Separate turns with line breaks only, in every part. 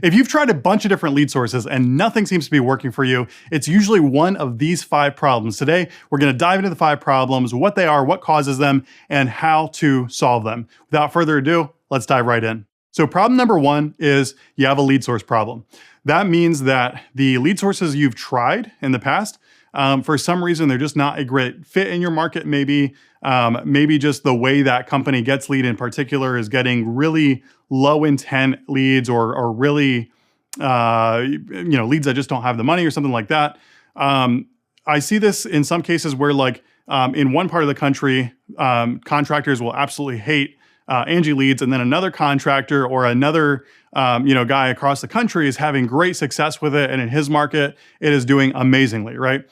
If you've tried a bunch of different lead sources and nothing seems to be working for you, it's usually one of these 5 problems. Today, we're gonna dive into the 5 problems, what they are, what causes them, and how to solve them. Without further ado, let's dive right in. So problem number 1 is you have a lead source problem. That means that the lead sources you've tried in the past, for some reason, they're just not a great fit in your market. Maybe just the way that company gets lead in particular is getting really low intent leads or really, leads that just don't have the money or something like that. I see this in some cases where in one part of the country, contractors will absolutely hate Angie leads, and then another contractor or another guy across the country is having great success with it, and in his market, it is doing amazingly, right?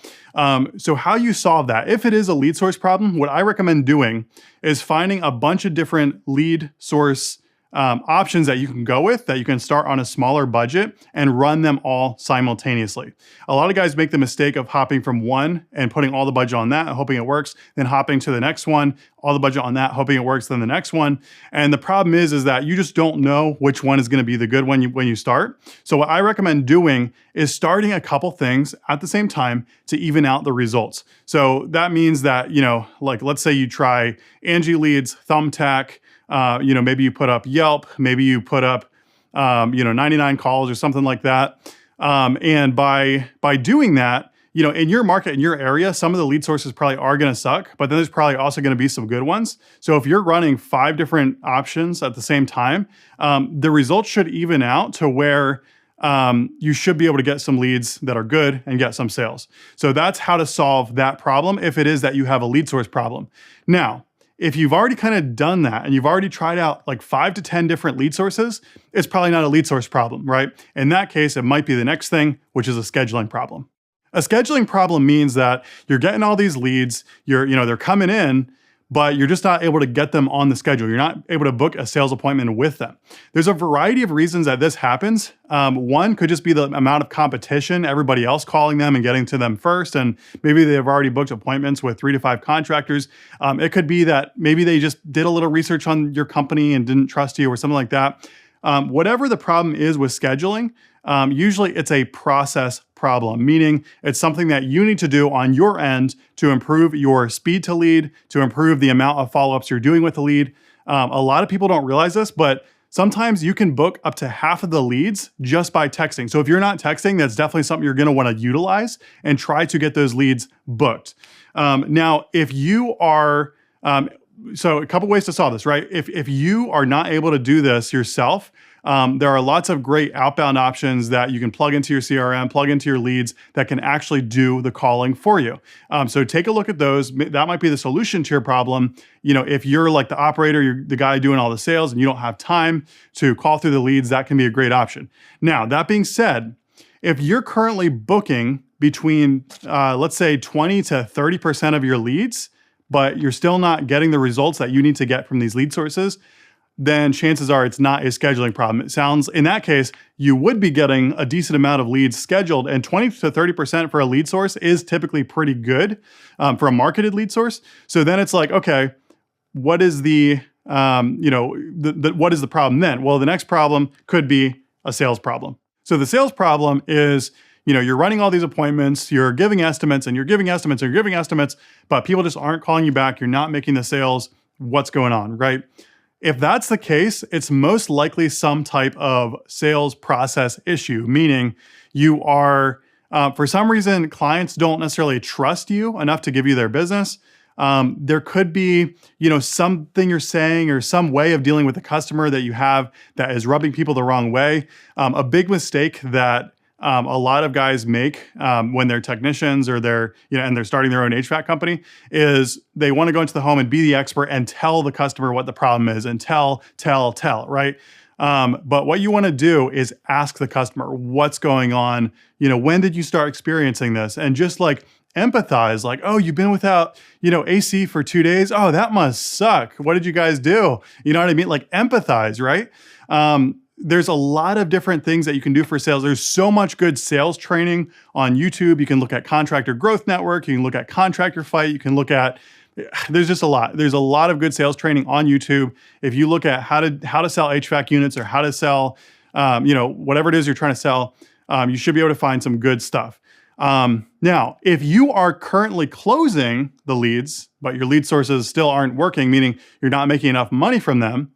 So how you solve that? If it is a lead source problem, what I recommend doing is finding a bunch of different lead source options that you can go with, that you can start on a smaller budget and run them all simultaneously. A lot of guys make the mistake of hopping from one and putting all the budget on that and hoping it works, then hopping to the next one, all the budget on that, hoping it works, then the next one. And the problem is that you just don't know which one is gonna be the good one when you start. So what I recommend doing is starting a couple things at the same time to even out the results. So that means that, let's say you try Angie Leads, Thumbtack, maybe you put up Yelp, maybe you put up, 99 calls or something like that. And by doing that, in your market, in your area, some of the lead sources probably are gonna suck, but then there's probably also gonna be some good ones. So if you're running 5 different options at the same time, the results should even out to where you should be able to get some leads that are good and get some sales. So that's how to solve that problem if it is that you have a lead source problem. Now, if you've already kind of done that and you've already tried out like 5 to 10 different lead sources, it's probably not a lead source problem, right? In that case, it might be the next thing, which is a scheduling problem. A scheduling problem means that you're getting all these leads, they're coming in, but you're just not able to get them on the schedule. You're not able to book a sales appointment with them. There's a variety of reasons that this happens. One could just be the amount of competition, everybody else calling them and getting to them first, and maybe they've already booked appointments with 3 to 5 contractors. It could be that maybe they just did a little research on your company and didn't trust you or something like that. Whatever the problem is with scheduling, usually it's a process problem, meaning it's something that you need to do on your end to improve your speed to lead, to improve the amount of follow-ups you're doing with the lead. A lot of people don't realize this, but sometimes you can book up to half of the leads just by texting. So if you're not texting, that's definitely something you're gonna wanna utilize and try to get those leads booked. Now, if you are, so a couple ways to solve this, right? If you are not able to do this yourself, there are lots of great outbound options that you can plug into your CRM, plug into your leads that can actually do the calling for you. So take a look at those. That might be the solution to your problem. If you're like the operator, you're the guy doing all the sales and you don't have time to call through the leads, that can be a great option. Now, that being said, if you're currently booking between, let's say 20 to 30% of your leads, but you're still not getting the results that you need to get from these lead sources, then chances are it's not a scheduling problem. It sounds, in that case, you would be getting a decent amount of leads scheduled, and 20 to 30% for a lead source is typically pretty good for a marketed lead source. So then it's like, okay, what is what is the problem then? Well, the next problem could be a sales problem. So the sales problem is, you're running all these appointments, you're giving estimates and you're giving estimates and you're giving estimates, but people just aren't calling you back. You're not making the sales. What's going on, right? If that's the case, it's most likely some type of sales process issue, meaning you are, for some reason, clients don't necessarily trust you enough to give you their business. There could be, something you're saying or some way of dealing with the customer that you have that is rubbing people the wrong way. A big mistake that a lot of guys make when they're technicians or they're, and they're starting their own HVAC company is they want to go into the home and be the expert and tell the customer what the problem is and tell, right? But what you want to do is ask the customer what's going on. When did you start experiencing this? And just like empathize, like, oh, you've been without, AC for 2 days. Oh, that must suck. What did you guys do? You know what I mean? Like empathize, right? There's a lot of different things that you can do for sales. There's so much good sales training on YouTube. You can look at Contractor Growth Network. You can look at Contractor Fight. You can look at, there's just a lot. There's a lot of good sales training on YouTube. If you look at how to sell HVAC units or how to sell whatever it is you're trying to sell, you should be able to find some good stuff. Now, if you are currently closing the leads, but your lead sources still aren't working, meaning you're not making enough money from them,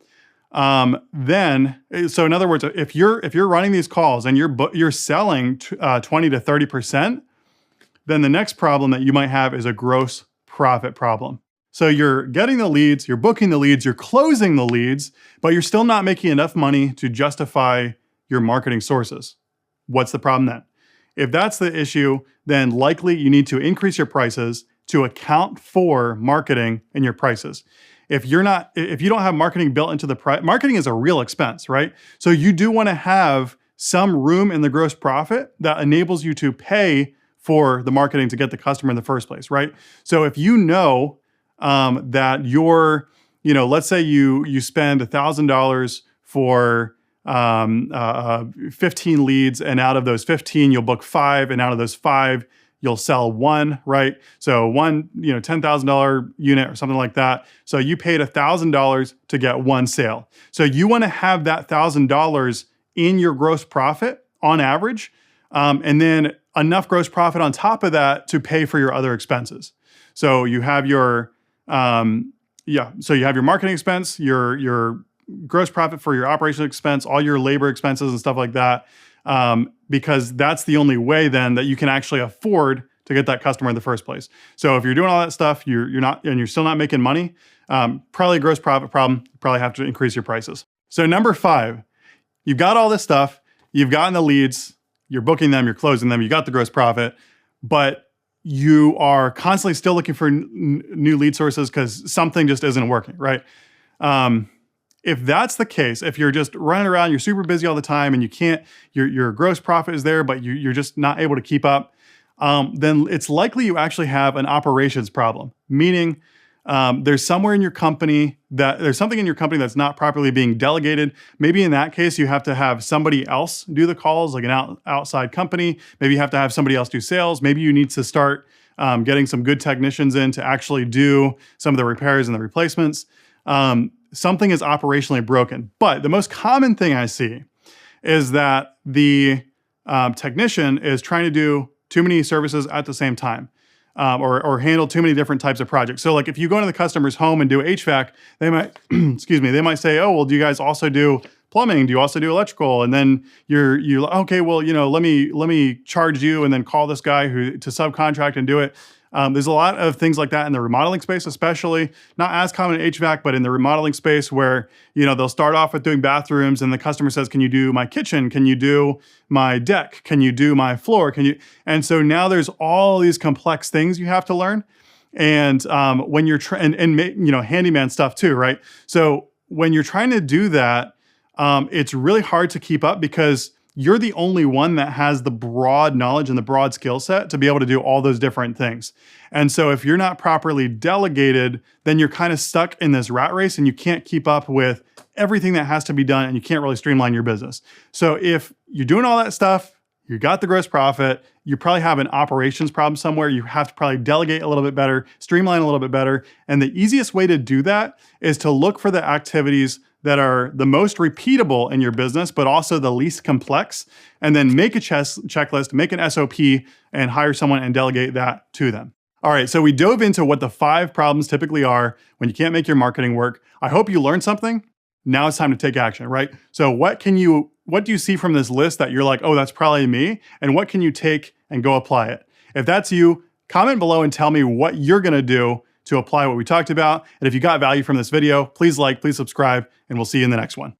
so in other words, if you're running these calls and you're selling 20 to 30%, then the next problem that you might have is a gross profit problem. So you're getting the leads, you're booking the leads, you're closing the leads, but you're still not making enough money to justify your marketing sources. What's the problem then? If that's the issue, then likely you need to increase your prices to account for marketing in your prices. If you don't have marketing built into the price, marketing is a real expense, right? So you do want to have some room in the gross profit that enables you to pay for the marketing to get the customer in the first place, right? So if you know that let's say you spend $1,000 for 15 leads, and out of those 15, you'll book 5, and out of those 5, you'll sell 1, right? So one, $10,000 unit or something like that. So you paid $1,000 to get 1 sale. So you want to have that $1,000 in your gross profit on average, and then enough gross profit on top of that to pay for your other expenses. So you have your so you have your marketing expense, your gross profit for your operational expense, all your labor expenses and stuff like that, because that's the only way then that you can actually afford to get that customer in the first place. So if you're doing all that stuff, you're still not making money, probably a gross profit problem. You probably have to increase your prices. So number 5, you've got all this stuff, you've gotten the leads, you're booking them, you're closing them, you got the gross profit, but you are constantly still looking for new lead sources because something just isn't working, right? If that's the case, if you're just running around, you're super busy all the time and you can't, your gross profit is there, but you're just not able to keep up, then it's likely you actually have an operations problem. Meaning there's something in your company that's not properly being delegated. Maybe in that case, you have to have somebody else do the calls, like an outside company. Maybe you have to have somebody else do sales. Maybe you need to start getting some good technicians in to actually do some of the repairs and the replacements. Something is operationally broken. But the most common thing I see is that the technician is trying to do too many services at the same time, or handle too many different types of projects. So like if you go into the customer's home and do HVAC, they might, they might say, oh, well, do you guys also do plumbing? Do you also do electrical? And then you're okay, well, let me charge you and then call this guy to subcontract and do it. There's a lot of things like that in the remodeling space, especially not as common in HVAC, but in the remodeling space where, they'll start off with doing bathrooms and the customer says, can you do my kitchen? Can you do my deck? Can you do my floor? And so now there's all these complex things you have to learn. And when you're handyman stuff too, right? So when you're trying to do that, it's really hard to keep up because you're the only one that has the broad knowledge and the broad skill set to be able to do all those different things. And so if you're not properly delegated, then you're kind of stuck in this rat race and you can't keep up with everything that has to be done and you can't really streamline your business. So if you're doing all that stuff, you got the gross profit, you probably have an operations problem somewhere, you have to probably delegate a little bit better, streamline a little bit better. And the easiest way to do that is to look for the activities that are the most repeatable in your business, but also the least complex, and then make a checklist, make an SOP, and hire someone and delegate that to them. All right, so we dove into what the 5 problems typically are when you can't make your marketing work. I hope you learned something. Now it's time to take action, right? So what do you see from this list that you're like, oh, that's probably me? And what can you take and go apply it? If that's you, comment below and tell me what you're gonna do to apply what we talked about. And if you got value from this video, please like, please subscribe, and we'll see you in the next one.